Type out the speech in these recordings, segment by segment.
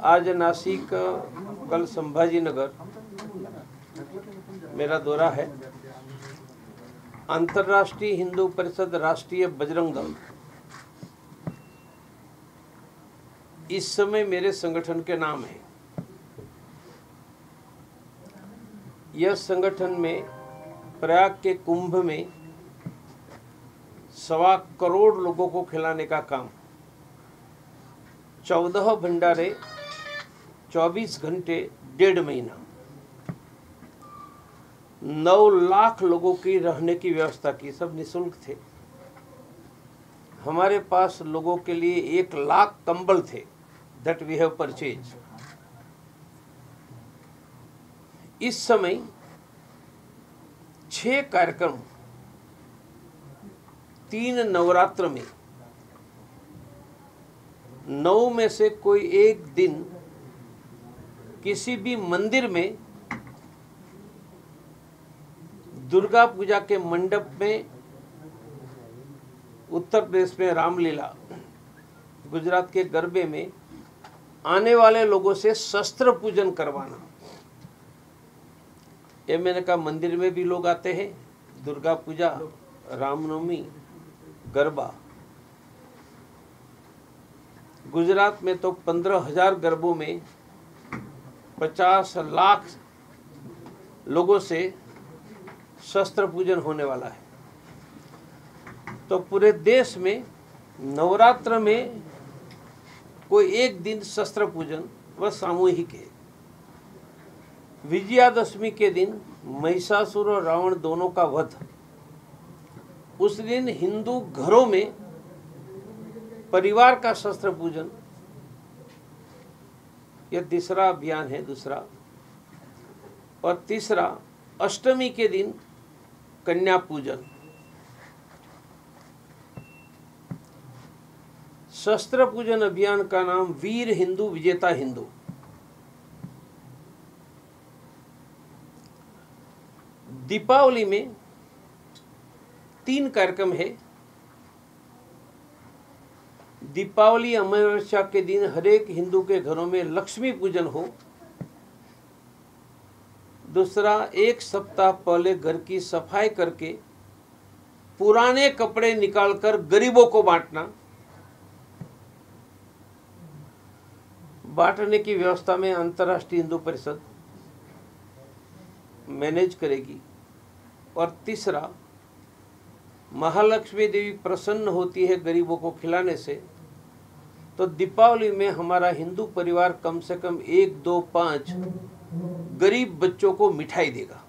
आज नासिक, कल संभाजीनगर मेरा दौरा है। अंतर्राष्ट्रीय हिंदू परिषद, राष्ट्रीय बजरंग दल, इस समय मेरे संगठन के नाम है। यह संगठन में प्रयाग के कुंभ में 1.25 करोड़ लोगों को खिलाने का काम, 14 भंडारे, 24 घंटे, 1.5 महीना, 9 लाख लोगों की रहने की व्यवस्था की। सब निःशुल्क थे। हमारे पास लोगों के लिए 1 लाख कंबल थे, दैट वी हैव परचेज। इस समय 6 कार्यक्रम 3 नवरात्र में, 9 में से कोई एक दिन किसी भी मंदिर में, दुर्गा पूजा के मंडप में, उत्तर प्रदेश में रामलीला, गुजरात के गरबे में आने वाले लोगों से शस्त्र पूजन करवाना। ये मैंने कहा, मंदिर में भी लोग आते हैं, दुर्गा पूजा, रामनवमी, गरबा। गुजरात में तो 15,000 गरबों में 50 लाख लोगों से शस्त्र पूजन होने वाला है। तो पूरे देश में नवरात्र में कोई एक दिन शस्त्र पूजन वह सामूहिक है। विजयादशमी के दिन महिषासुर और रावण दोनों का वध, उस दिन हिंदू घरों में परिवार का शस्त्र पूजन, यह तीसरा अभियान है। दूसरा और तीसरा, अष्टमी के दिन कन्या पूजन। शस्त्र पूजन अभियान का नाम वीर हिंदू विजेता हिंदू। दीपावली में 3 कार्यक्रम है। दीपावली अमावस्या के दिन हर एक हिंदू के घरों में लक्ष्मी पूजन हो। दूसरा, 1 सप्ताह पहले घर की सफाई करके पुराने कपड़े निकालकर गरीबों को बांटने की व्यवस्था में अंतर्राष्ट्रीय हिंदू परिषद मैनेज करेगी। और तीसरा, महालक्ष्मी देवी प्रसन्न होती है गरीबों को खिलाने से, तो दीपावली में हमारा हिंदू परिवार कम से कम 1, 2, 5 गरीब बच्चों को मिठाई देगा।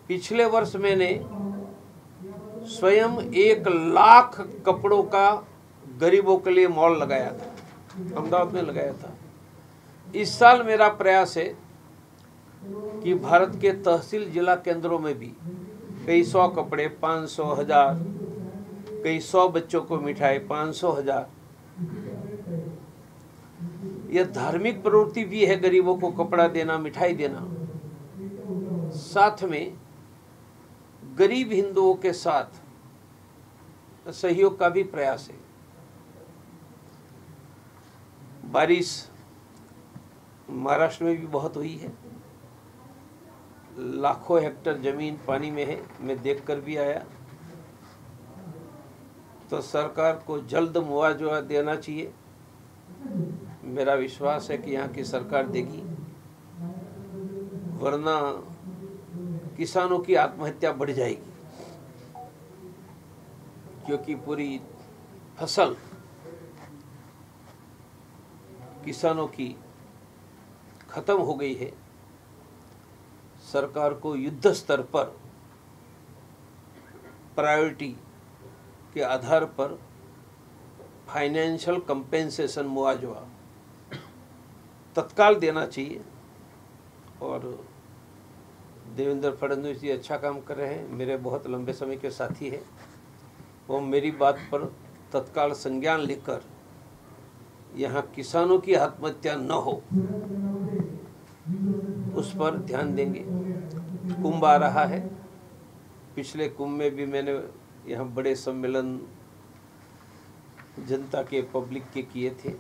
पिछले वर्ष मैंने स्वयं 1 लाख कपड़ों का गरीबों के लिए मॉल लगाया था, अहमदाबाद में लगाया था। इस साल मेरा प्रयास है कि भारत के तहसील जिला केंद्रों में भी कई 100 कपड़े, 500, 1000, कई 100 बच्चों को मिठाई, 500, 1000। यह धार्मिक प्रवृत्ति भी है, गरीबों को कपड़ा देना, मिठाई देना। साथ में गरीब हिंदुओं के साथ सहयोग का भी प्रयास है। बारिश महाराष्ट्र में भी बहुत हुई है, लाखों हेक्टर जमीन पानी में है। मैं देखकर भी आया। तो सरकार को जल्द मुआवजा देना चाहिए। मेरा विश्वास है कि यहाँ की सरकार देगी, वरना किसानों की आत्महत्या बढ़ जाएगी, क्योंकि पूरी फसल किसानों की खत्म हो गई है। सरकार को युद्ध स्तर पर प्रायोरिटी के आधार पर फाइनेंशियल कंपेंसेशन, मुआवजा तत्काल देना चाहिए। और देवेंद्र फडणवीस जी अच्छा काम कर रहे हैं, मेरे बहुत लंबे समय के साथी हैं। वो मेरी बात पर तत्काल संज्ञान लेकर यहाँ किसानों की आत्महत्या न हो, उस पर ध्यान देंगे। कुंभ आ रहा है। पिछले कुंभ में भी मैंने यहाँ बड़े सम्मेलन जनता के, पब्लिक के किए थे।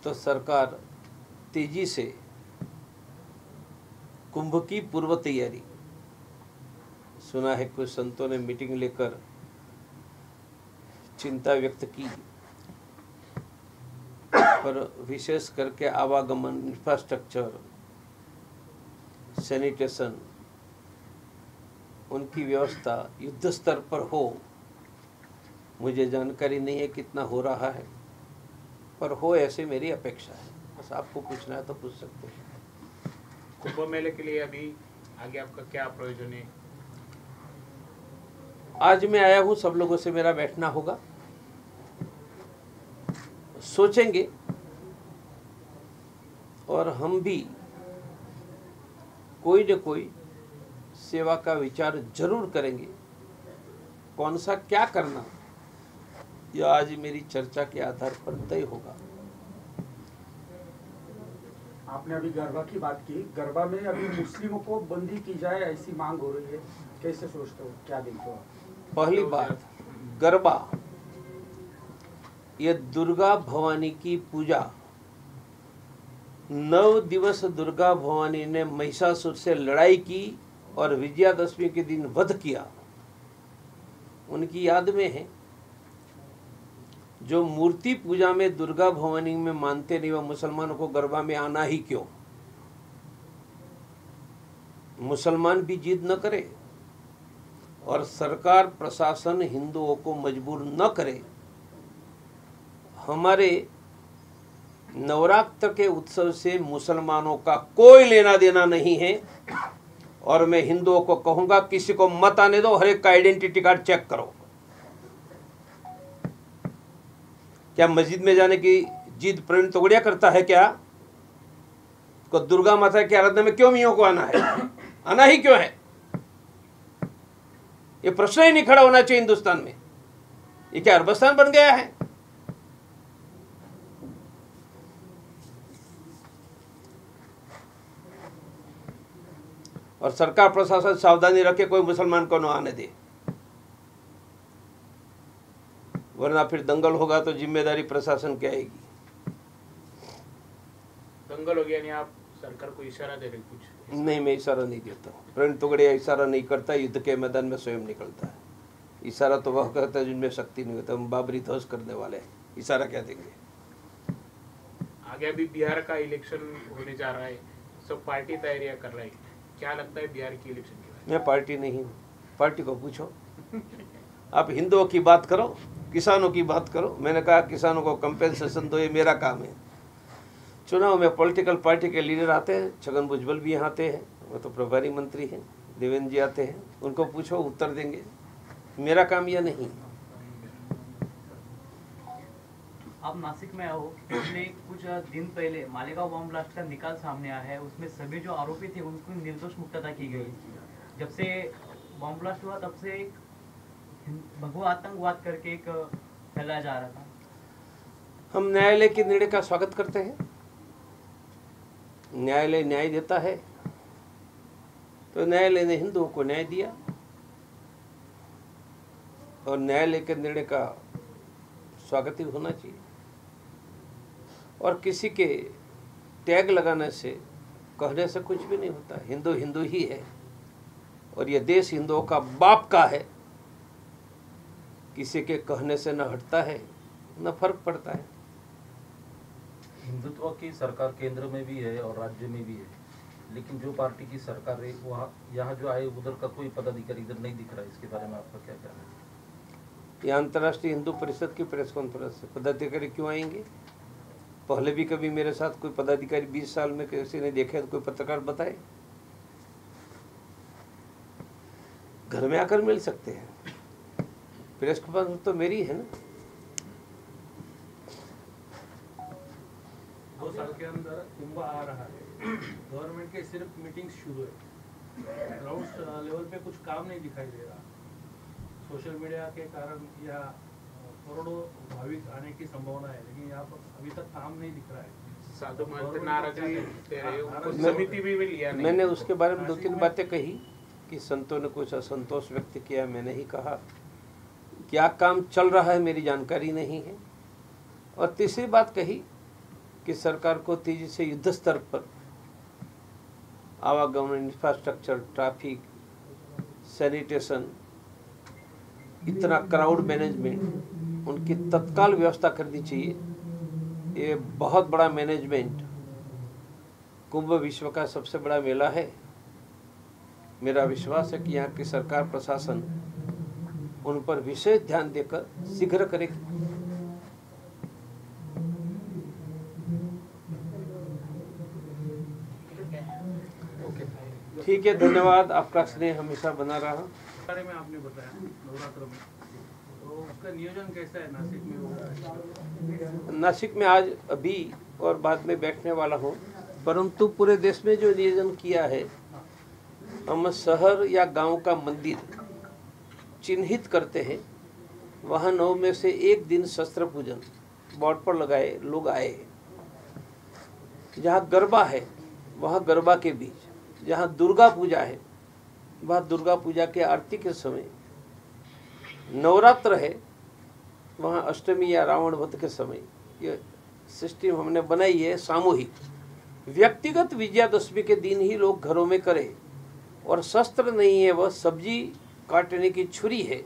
तो सरकार तेजी से कुंभ की पूर्व तैयारी, सुना है कुछ संतों ने मीटिंग लेकर चिंता व्यक्त की, पर विशेष करके आवागमन, इंफ्रास्ट्रक्चर, सैनिटेशन, उनकी व्यवस्था युद्ध स्तर पर हो। मुझे जानकारी नहीं है कितना हो रहा है, पर हो ऐसे मेरी अपेक्षा है। बस आपको पूछना है तो पूछ सकते हैं। कुंभ मेले के लिए अभी आगे आपका क्या प्रयोजन है? आज मैं आया हूं, सब लोगों से मेरा बैठना होगा, सोचेंगे और हम भी कोई न कोई सेवा का विचार जरूर करेंगे। कौन सा क्या करना, यह आज मेरी चर्चा के आधार पर तय होगा। आपने अभी गरबा की बात की, गरबा में अभी मुस्लिमों को बंदी की जाए ऐसी मांग हो रही है, कैसे सोचते हो, क्या देखते हो? पहली बात, गरबा ये दुर्गा भवानी की पूजा। 9 दिवस दुर्गा भवानी ने महिषासुर से लड़ाई की और विजयादशमी के दिन वध किया, उनकी याद में है। जो मूर्ति पूजा में दुर्गा भवानी में मानते नहीं, वह मुसलमानों को गरबा में आना ही क्यों? मुसलमान भी जिद न करे और सरकार प्रशासन हिंदुओं को मजबूर न करे। हमारे नवरात्र के उत्सव से मुसलमानों का कोई लेना देना नहीं है। और मैं हिंदुओं को कहूंगा, किसी को मत आने दो, हर एक का आइडेंटिटी कार्ड चेक करो। क्या मस्जिद में जाने की जिद प्रवीण तोगड़िया करता है क्या? को दुर्गा माता की आराधना में क्यों मियों को आना है? आना ही क्यों है? ये प्रश्न ही नहीं खड़ा होना चाहिए हिंदुस्तान में। ये क्या अरबस्तान बन गया है? और सरकार प्रशासन सावधानी रखे, कोई मुसलमान को न आने दे, वरना फिर दंगल होगा तो जिम्मेदारी प्रशासन की आएगी। दंगल हो गया नहीं, आप सरकार को इशारा दे रहे कुछ? नहीं, मैं इशारा नहीं देता हूँ। प्रवीण तोगड़िया इशारा नहीं करता, युद्ध के मैदान में स्वयं निकलता है। इशारा तो वह करता है जिनमें शक्ति नहीं होता। हम बाबरी ध्वस्त करने वाले हैं, इशारा क्या देंगे? आगे अभी बिहार का इलेक्शन होने जा रहा है, सब पार्टी तैयारियां कर रहा है, क्या लगता है बिहार की इलेक्शन के बारे में? मैं पार्टी नहीं हूँ, पार्टी को पूछो। आप हिंदुओं की बात करो, किसानों की बात करो। मैंने कहा किसानों को कंपेंसेशन दो, ये मेरा काम है। चुनाव में पॉलिटिकल पार्टी के लीडर आते हैं, छगन भुजबल भी यहाँ आते हैं, वो तो प्रभारी मंत्री हैं, देवेंद्र जी आते हैं, उनको पूछो, उत्तर देंगे। मेरा काम यह नहीं। आप नासिक में आओ, पिछले कुछ दिन पहले मालेगांव बम ब्लास्ट का निकाल सामने आया है, उसमें सभी जो आरोपी थे उनको निर्दोष मुक्तता की गई। जब से बम ब्लास्ट हुआ तब से एक भगवा आतंकवाद करके एक फैलाया जा रहा था। हम न्यायालय के निर्णय का स्वागत करते हैं। न्यायालय न्याय देता है तो न्यायालय ने हिंदुओं को न्याय दिया और न्यायालय के निर्णय का स्वागत ही होना चाहिए। और किसी के टैग लगाने से, कहने से कुछ भी नहीं होता। हिंदू हिंदू ही है और यह देश हिंदुओं का बाप का है। किसी के कहने से न हटता है न फर्क पड़ता है। हिंदुत्व की सरकार केंद्र में भी है और राज्य में भी है, लेकिन जो पार्टी की सरकार है वहाँ यहाँ जो आए उधर का कोई पदाधिकारी इधर नहीं दिख रहा है। इसके बारे में आपका क्या कहना है? ये अंतर्राष्ट्रीय हिंदू परिषद की प्रेस कॉन्फ्रेंस है, पदाधिकारी क्यों आएंगे? पहले भी कभी मेरे साथ कोई पदाधिकारी 20 साल में किसी ने देखा तो कोई पत्रकार बताए? घर में आकर मिल सकते हैं। प्रेस कॉन्फ्रेंस तो मेरी है ना। 2 साल के अंदर कुंभ आ रहा है, गवर्नमेंट के सिर्फ मीटिंग्स शुरू है, ग्राउंड लेवल पे कुछ काम नहीं दिखाई दे रहा। सोशल मीडिया के कारण या करोड़ों भाविक आने की संभावना है, लेकिन यहाँ पर अभी तक काम नहीं दिख रहा है। साधु महंत नाराजगी दे रहे हो, उनको समिति भी लिया नहीं। मैंने उसके बारे में 2-3 बातें कही कि संतों ने कुछ असंतोष व्यक्त किया। मैंने ही कहा क्या काम चल रहा है मेरी जानकारी नहीं है। और तीसरी बात कही कि सरकार को तेजी से युद्ध स्तर पर आवागमन, इंफ्रास्ट्रक्चर, ट्रैफिक, सैनिटेशन, इतना क्राउड मैनेजमेंट, उनकी तत्काल व्यवस्था करनी चाहिए। ये बहुत बड़ा मैनेजमेंट, कुंभ विश्व का सबसे बड़ा मेला है। मेरा विश्वास है कि यहाँ की सरकार, प्रशासन उन पर विशेष ध्यान देकर शीघ्र करेगी। ठीक है, धन्यवाद। आपका स्नेह हमेशा बना रहा। बारे में आपने बताया नवरात्र में, तो उसका नियोजन कैसा है नासिक में होगा? नासिक में आज अभी और बाद में बैठने वाला हूँ, परंतु पूरे देश में जो नियोजन किया है, हम शहर या गांव का मंदिर चिन्हित करते हैं, वहाँ 9 में से एक दिन शस्त्र पूजन बोर्ड पर लगाए लोग आए। जहाँ गरबा है वहाँ गरबा के बीच, जहाँ दुर्गा पूजा है वहाँ दुर्गा पूजा के आरती के समय, नवरात्र है वहाँ अष्टमी या रावण वध के समय। ये सिस्टम हमने बनाई है सामूहिक। व्यक्तिगत विजयादशमी के दिन ही लोग घरों में करें, और शस्त्र नहीं है, वह सब्जी काटने की छुरी है,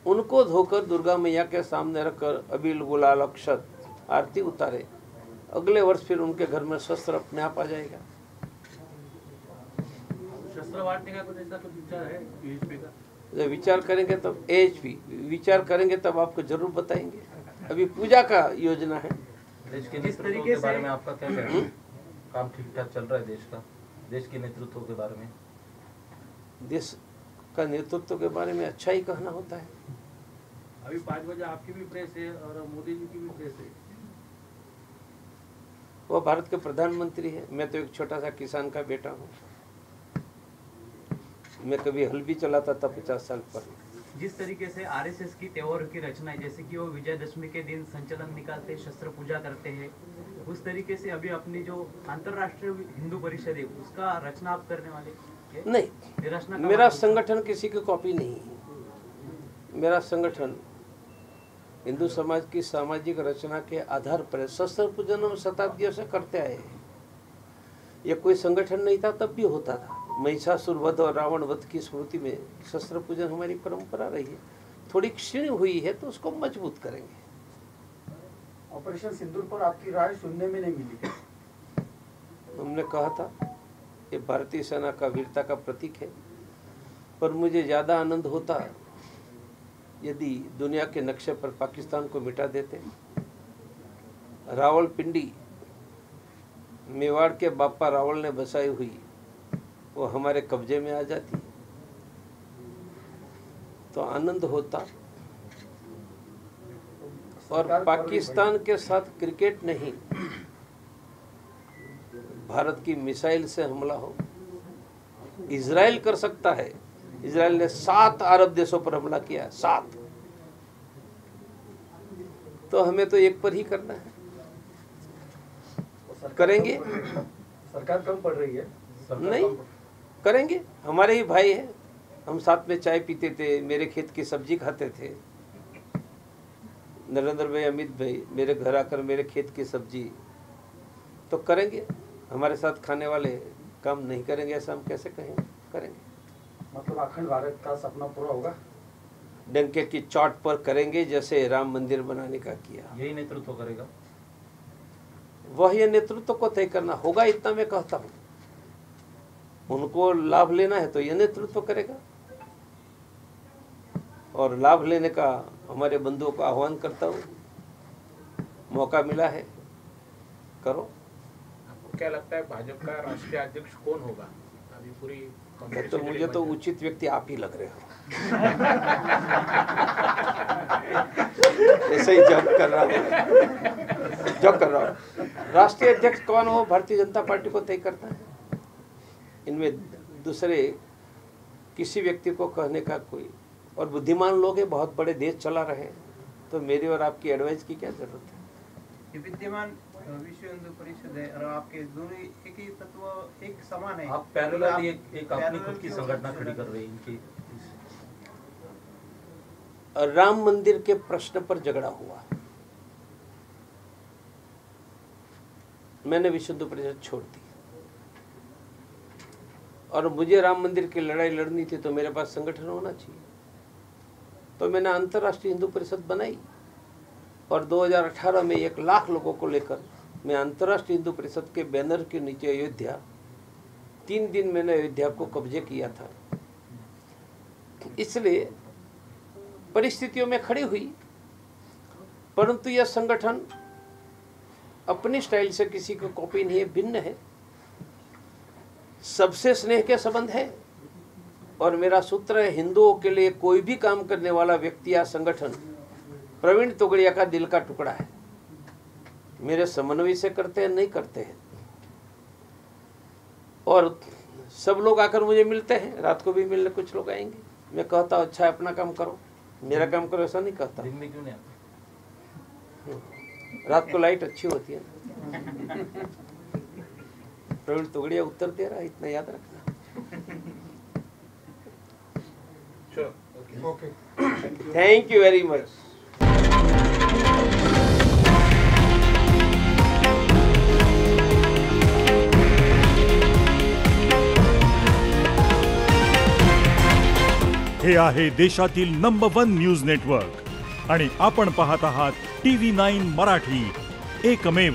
उनको धोकर दुर्गा मैया के सामने रखकर अबील, गुलाल, अक्षत आरती उतारे। अगले वर्ष फिर उनके घर में शस्त्र अपने आप आ जाएगा। शस्त्र बांटने का कुछ ऐसा कुछ विचार है यूएसपी का? जब विचार करेंगे तब एएचपी विचार करेंगे तब आपको जरूर बताएंगे। अभी पूजा का योजना है। देश के नेतृत्व के बारे में आपका क्या कहना है? काम ठीक ठाक चल रहा है देश का? देश के नेतृत्व के बारे में? देश का नेतृत्व के बारे में अच्छा ही कहना होता है। अभी 5 बजे आपकी भी प्रेस है और मोदी जी की भी प्रेस है। वह भारत के प्रधानमंत्री है, मैं तो एक छोटा सा किसान का बेटा हूँ। मैं कभी हल भी चलाता था 50 साल पहले। जिस तरीके से आरएसएस की त्योहार की रचना है, जैसे कि वो विजयदशमी के दिन संचलन निकालते हैं, शस्त्र पूजा करते हैं, उस तरीके से अभी अपनी जो अंतर्राष्ट्रीय हिंदू परिषद है उसका रचना आप करने वाले हैं? नहीं, रचना मेरा संगठन किसी की कॉपी नहीं है। मेरा संगठन हिंदू समाज की सामाजिक रचना के आधार पर शस्त्र पूजन हम शताब्दियों से करते आए हैं। ये कोई संगठन नहीं था तब भी होता था। महिषासुर वध और रावण वध की स्मृति में शस्त्र पूजन हमारी परंपरा रही है। थोड़ी क्षीण हुई है तो उसको मजबूत करेंगे। ऑपरेशन सिंदूर पर आपकी राय सुनने में नहीं मिली। हमने कहा था ये भारतीय सेना का वीरता का प्रतीक है, पर मुझे ज़्यादा आनंद होता यदि दुनिया के नक्शे पर पाकिस्तान को मिटा देते। रावलपिंडी मेवाड़ के बापा रावल ने बसाई हुई, वो हमारे कब्जे में आ जाती तो आनंद होता। और पाकिस्तान के साथ क्रिकेट नहीं, भारत की मिसाइल से हमला हो। इजराइल कर सकता है। इजराइल ने 7 अरब देशों पर हमला किया है, 7। तो हमें तो एक पर ही करना है। करेंगे। सरकार कम पड़ रही है। नहीं करेंगे, हमारे ही भाई हैं। हम साथ में चाय पीते थे, मेरे खेत की सब्जी खाते थे। नरेंद्र भाई, अमित भाई मेरे घर आकर मेरे खेत की सब्जी, तो करेंगे। हमारे साथ खाने वाले काम नहीं करेंगे ऐसा हम कैसे कहेंगे? करेंगे। मतलब अखंड भारत का सपना पूरा होगा। डंके की चोट पर करेंगे, जैसे राम मंदिर बनाने का किया। यही नेतृत्व करेगा? वह ये नेतृत्व को तय करना होगा, इतना मैं कहता हूँ। उनको लाभ लेना है तो ये नेतृत्व करेगा, और लाभ लेने का हमारे बंधुओं को आह्वान करता हूँ। मौका मिला है, करो। आपको क्या लगता है भाजपा का राष्ट्रीय अध्यक्ष कौन होगा? अभी पूरी तो मुझे तो उचित व्यक्ति आप ही लग रहे हो। ऐसे ही जब कर रहा हूँ। राष्ट्रीय अध्यक्ष कौन हो भारतीय जनता पार्टी को तय करना है। इनमें दूसरे किसी व्यक्ति को कहने का कोई, और बुद्धिमान लोग हैं, बहुत बड़े देश चला रहे हैं, तो मेरी और आपकी एडवाइस की क्या जरूरत है? ये विद्यमान विश्व हिंदू परिषद है और आपके दोनों एक ही तत्व एक समान है। आप पैरेलल एक अपनी खुद की संगठन खड़ी कर रहे हैं इनकी। राम मंदिर के प्रश्न पर झगड़ा हुआ, मैंने विश्व हिंदू परिषद छोड़ दी और मुझे राम मंदिर की लड़ाई लड़नी थी तो मेरे पास संगठन होना चाहिए। तो मैंने अंतर्राष्ट्रीय हिंदू परिषद बनाई और 2018 में 1 लाख लोगों को लेकर मैं अंतर्राष्ट्रीय हिंदू परिषद के बैनर के नीचे अयोध्या 3 दिन मैंने अयोध्या को कब्जे किया था। इसलिए परिस्थितियों में खड़ी हुई, परंतु यह संगठन अपनी स्टाइल से किसी को कॉपी नहीं है, भिन्न है, सबसे स्नेह के संबंध है। और मेरा सूत्र है, हिंदुओं के लिए कोई भी काम करने वाला व्यक्ति या संगठन प्रवीण तोगड़िया का दिल का टुकड़ा है। मेरे समन्वय से करते हैं, नहीं करते हैं। और सब लोग आकर मुझे मिलते हैं, रात को भी मिलने कुछ लोग आएंगे। मैं कहता हूँ अच्छा अपना काम करो, मेरा काम करो, ऐसा नहीं कहता। दिन में क्यों नहीं आते? रात को लाइट अच्छी होती है। प्रवीण तोगड़िया उत्तर दे रहा है, इतना याद रखना। Okay, thank you very much. हे आहे देशातील नंबर 1 न्यूज नेटवर्क आणि आपण पाहत आहात TV9 मराठी, एकमेव।